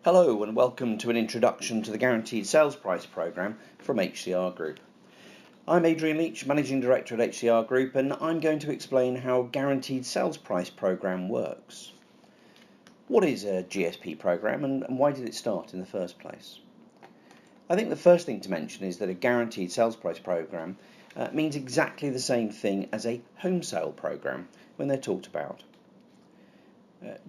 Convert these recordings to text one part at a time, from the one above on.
Hello and welcome to an introduction to the Guaranteed Sales Price Programme from HCR Group. I'm Adrian Leach, Managing Director at HCR Group, and I'm going to explain how Guaranteed Sales Price Programme works. What is a GSP programme and why did it start in the first place? I think the first thing to mention is that a Guaranteed Sales Price Programme means exactly the same thing as a home sale programme when they're talked about.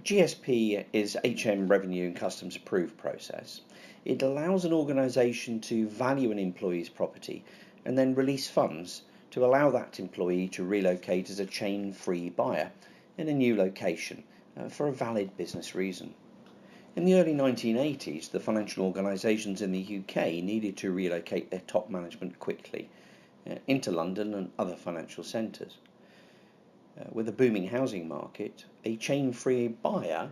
GSP is HM Revenue and Customs Approved process. It allows an organisation to value an employee's property and then release funds to allow that employee to relocate as a chain-free buyer in a new location for a valid business reason. In the early 1980s, the financial organisations in the UK needed to relocate their top management quickly into London and other financial centres. With a booming housing market, a chain-free buyer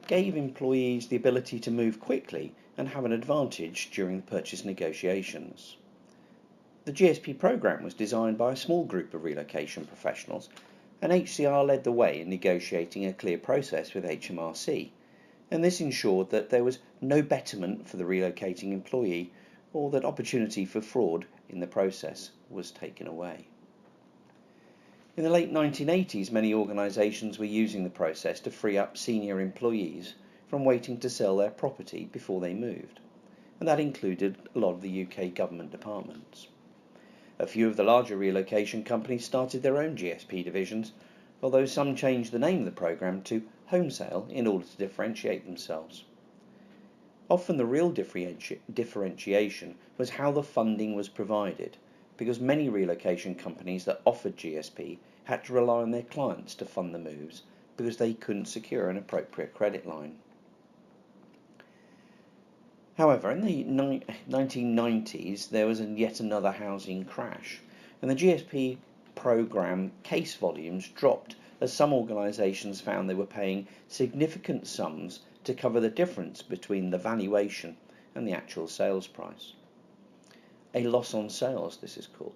gave employees the ability to move quickly and have an advantage during the purchase negotiations. The GSP programme was designed by a small group of relocation professionals, and HCR led the way in negotiating a clear process with HMRC, and this ensured that there was no betterment for the relocating employee or that opportunity for fraud in the process was taken away. In the late 1980s, many organisations were using the process to free up senior employees from waiting to sell their property before they moved, and that included a lot of the UK government departments. A few of the larger relocation companies started their own GSP divisions, although some changed the name of the programme to Home Sale in order to differentiate themselves. Often the real differentiation was how the funding was provided, because many relocation companies that offered GSP had to rely on their clients to fund the moves because they couldn't secure an appropriate credit line. However, in the 1990s there was yet another housing crash, and the GSP programme case volumes dropped as some organisations found they were paying significant sums to cover the difference between the valuation and the actual sales price. A loss on sales, this is called.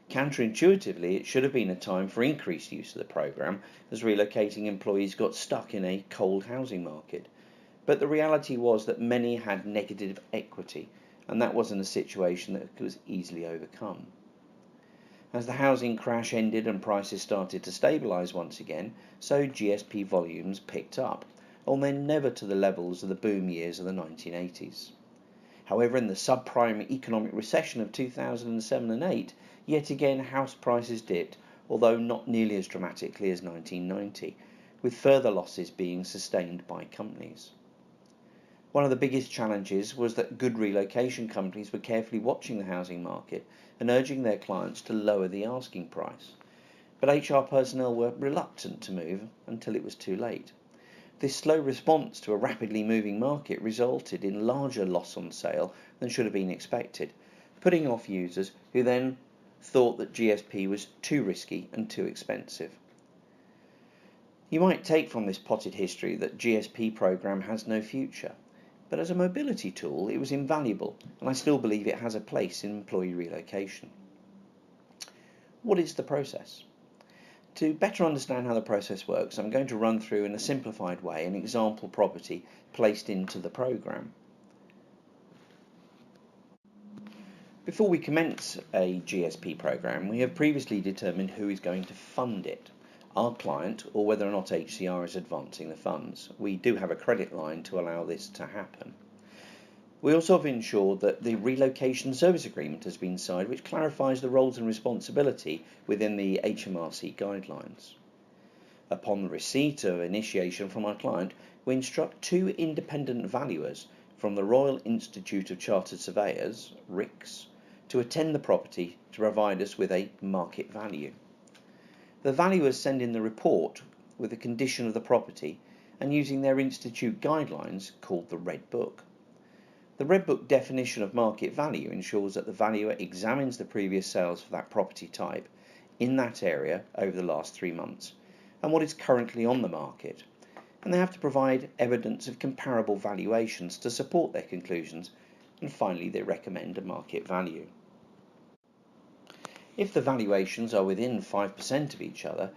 Counterintuitively, it should have been a time for increased use of the programme as relocating employees got stuck in a cold housing market. But the reality was that many had negative equity, and that wasn't a situation that was easily overcome. As the housing crash ended and prices started to stabilise once again, so GSP volumes picked up, although never to the levels of the boom years of the 1980s. However, in the subprime economic recession of 2007 and 8, yet again house prices dipped, although not nearly as dramatically as 1990, with further losses being sustained by companies. One of the biggest challenges was that good relocation companies were carefully watching the housing market and urging their clients to lower the asking price. But HR personnel were reluctant to move until it was too late. This slow response to a rapidly moving market resulted in larger loss on sale than should have been expected, putting off users who then thought that GSP was too risky and too expensive. You might take from this potted history that GSP programme has no future, but as a mobility tool it was invaluable, and I still believe it has a place in employee relocation. What is the process? To better understand how the process works, I'm going to run through in a simplified way an example property placed into the programme. Before we commence a GSP programme, we have previously determined who is going to fund it, our client or whether or not HCR is advancing the funds. We do have a credit line to allow this to happen. We also have ensured that the relocation service agreement has been signed, which clarifies the roles and responsibility within the HMRC guidelines. Upon the receipt of initiation from our client, we instruct 2 independent valuers from the Royal Institute of Chartered Surveyors, RICS, to attend the property to provide us with a market value. The valuers send in the report with the condition of the property and using their institute guidelines called the Red Book. The Red Book definition of market value ensures that the valuer examines the previous sales for that property type in that area over the last 3 months and what is currently on the market, and they have to provide evidence of comparable valuations to support their conclusions, and finally they recommend a market value. If the valuations are within 5% of each other,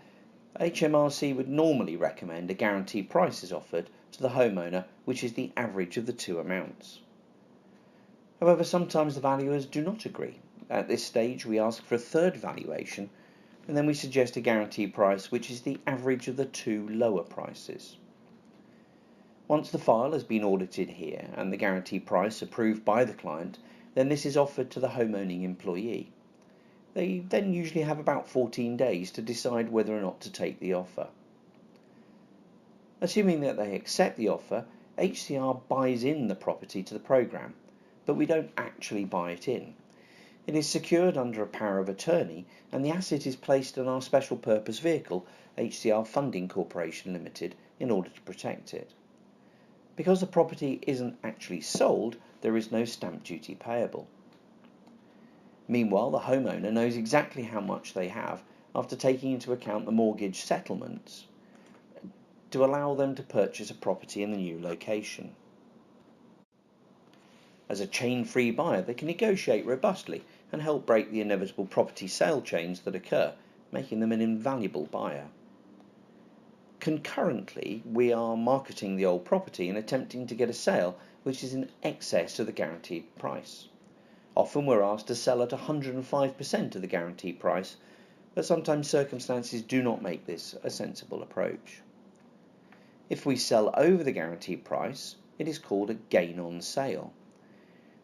HMRC would normally recommend a guaranteed price is offered to the homeowner, which is the average of the two amounts. However, sometimes the valuers do not agree. At this stage, we ask for a third valuation, and then we suggest a guaranteed price, which is the average of the two lower prices. Once the file has been audited here and the guaranteed price approved by the client, then this is offered to the homeowning employee. They then usually have about 14 days to decide whether or not to take the offer. Assuming that they accept the offer, HCR buys in the property to the programme, but we don't actually buy it in. It is secured under a power of attorney, and the asset is placed in our special purpose vehicle, HCR Funding Corporation Limited, in order to protect it. Because the property isn't actually sold, there is no stamp duty payable. Meanwhile, the homeowner knows exactly how much they have after taking into account the mortgage settlements to allow them to purchase a property in the new location. As a chain-free buyer, they can negotiate robustly and help break the inevitable property sale chains that occur, making them an invaluable buyer. Concurrently, we are marketing the old property and attempting to get a sale which is in excess of the guaranteed price. Often we're asked to sell at 105% of the guaranteed price, but sometimes circumstances do not make this a sensible approach. If we sell over the guaranteed price, it is called a gain on sale.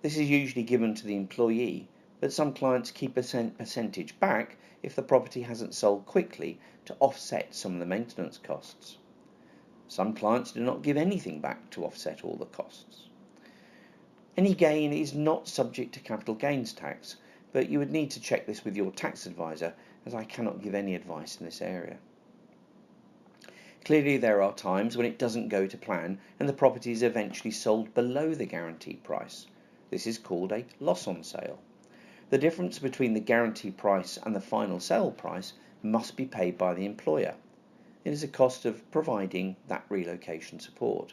This is usually given to the employee, but some clients keep a percentage back if the property hasn't sold quickly to offset some of the maintenance costs. Some clients do not give anything back to offset all the costs. Any gain is not subject to capital gains tax, but you would need to check this with your tax advisor, as I cannot give any advice in this area. Clearly, there are times when it doesn't go to plan and the property is eventually sold below the guaranteed price. This is called a loss on sale. The difference between the guaranteed price and the final sale price must be paid by the employer. It is a cost of providing that relocation support.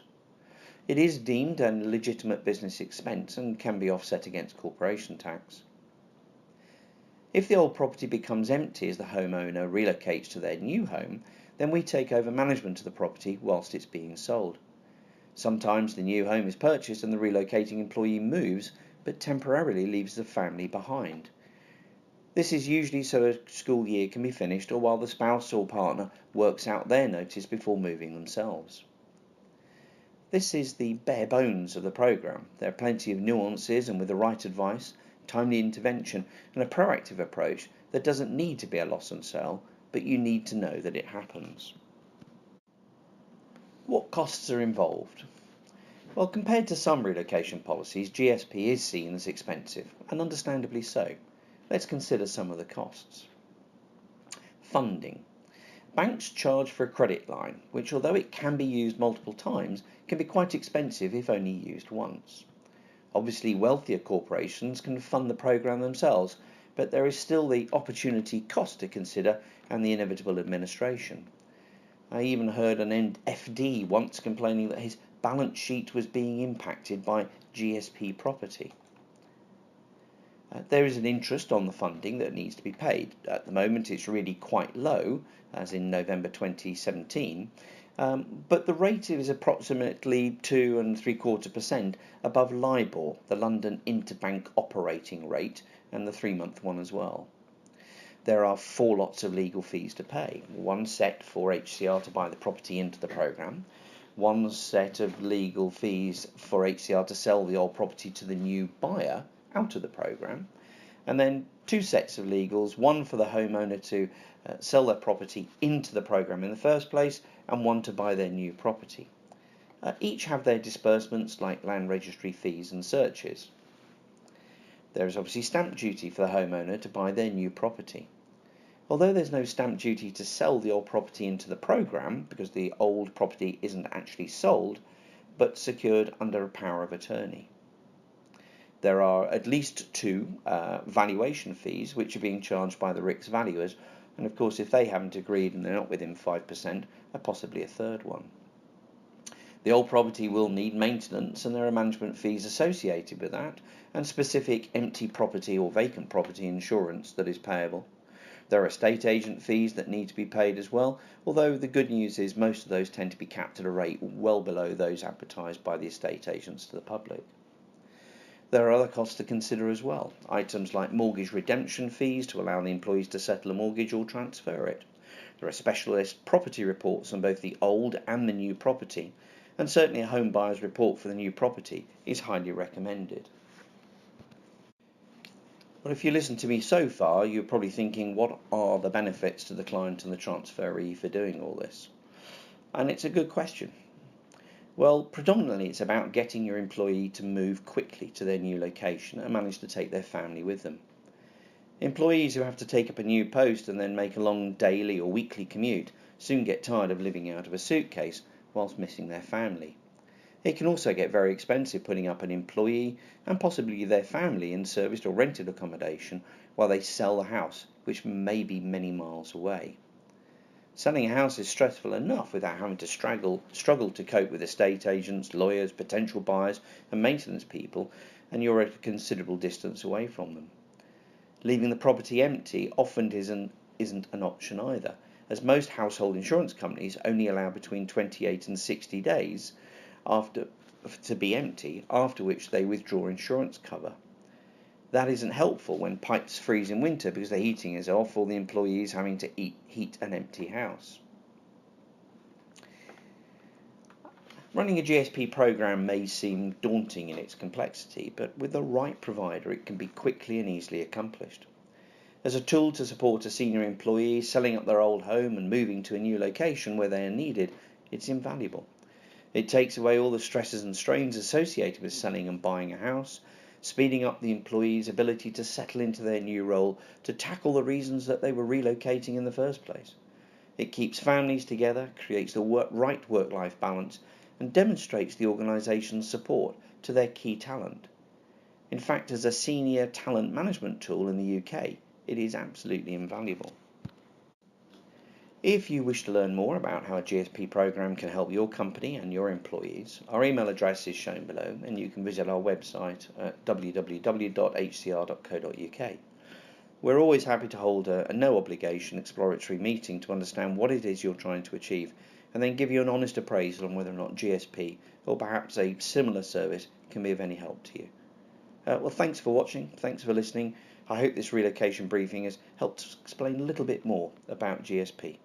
It is deemed a legitimate business expense and can be offset against corporation tax. If the old property becomes empty as the homeowner relocates to their new home, then we take over management of the property whilst it's being sold. Sometimes the new home is purchased and the relocating employee moves, but temporarily leaves the family behind. This is usually so a school year can be finished or while the spouse or partner works out their notice before moving themselves. This is the bare bones of the programme. There are plenty of nuances, and with the right advice, timely intervention and a proactive approach, there doesn't need to be a loss on sale, but you need to know that it happens. What costs are involved? Well, compared to some relocation policies, GSP is seen as expensive, and understandably so. Let's consider some of the costs. Funding. Banks charge for a credit line, which although it can be used multiple times, can be quite expensive if only used once. Obviously, wealthier corporations can fund the programme themselves, but there is still the opportunity cost to consider and the inevitable administration. I even heard an FD once complaining that his balance sheet was being impacted by GSP property. There is an interest on the funding that needs to be paid. At the moment it's really quite low, as in November 2017, but the rate is approximately 2.75% above LIBOR, the London Interbank Operating Rate, and the 3-month one as well. There are 4 lots of legal fees to pay. One set for HCR to buy the property into the programme, one set of legal fees for HCR to sell the old property to the new buyer out of the programme, and then 2 sets of legals, one for the homeowner to sell their property into the programme in the first place, and one to buy their new property. Each have their disbursements like land registry fees and searches. There is obviously stamp duty for the homeowner to buy their new property. Although there's no stamp duty to sell the old property into the programme, because the old property isn't actually sold, but secured under a power of attorney. There are at least 2 valuation fees which are being charged by the RICS valuers, and of course if they haven't agreed and they're not within 5%, possibly a third one. The old property will need maintenance, and there are management fees associated with that, and specific empty property or vacant property insurance that is payable. There are estate agent fees that need to be paid as well, although the good news is most of those tend to be capped at a rate well below those advertised by the estate agents to the public. There are other costs to consider as well, items like mortgage redemption fees to allow the employees to settle a mortgage or transfer it. There are specialist property reports on both the old and the new property, and certainly a home buyer's report for the new property is highly recommended. Well, if you listen to me so far, you're probably thinking, what are the benefits to the client and the transferee for doing all this? And it's a good question. Well, predominantly it's about getting your employee to move quickly to their new location and manage to take their family with them. Employees who have to take up a new post and then make a long daily or weekly commute soon get tired of living out of a suitcase whilst missing their family. It can also get very expensive putting up an employee and possibly their family in serviced or rented accommodation while they sell the house, which may be many miles away. Selling a house is stressful enough without having to struggle to cope with estate agents, lawyers, potential buyers and maintenance people, and you're at a considerable distance away from them. Leaving the property empty often isn't an option either, as most household insurance companies only allow between 28 and 60 days to be empty, after which they withdraw insurance cover. That isn't helpful when pipes freeze in winter because the heating is off or the employees having to heat an empty house. Running a GSP program may seem daunting in its complexity, but with the right provider it can be quickly and easily accomplished. As a tool to support a senior employee selling up their old home and moving to a new location where they are needed, it's invaluable. It takes away all the stresses and strains associated with selling and buying a house, speeding up the employee's ability to settle into their new role, to tackle the reasons that they were relocating in the first place. It keeps families together, creates the right work-life balance, and demonstrates the organisation's support to their key talent. In fact, as a senior talent management tool in the UK, it is absolutely invaluable. If you wish to learn more about how a GSP program can help your company and your employees, our email address is shown below, and you can visit our website at www.hcr.co.uk. We're always happy to hold a no obligation exploratory meeting to understand what it is you're trying to achieve, and then give you an honest appraisal on whether or not GSP or perhaps a similar service can be of any help to you. Well, thanks for watching, thanks for listening. I hope this relocation briefing has helped explain a little bit more about GSP.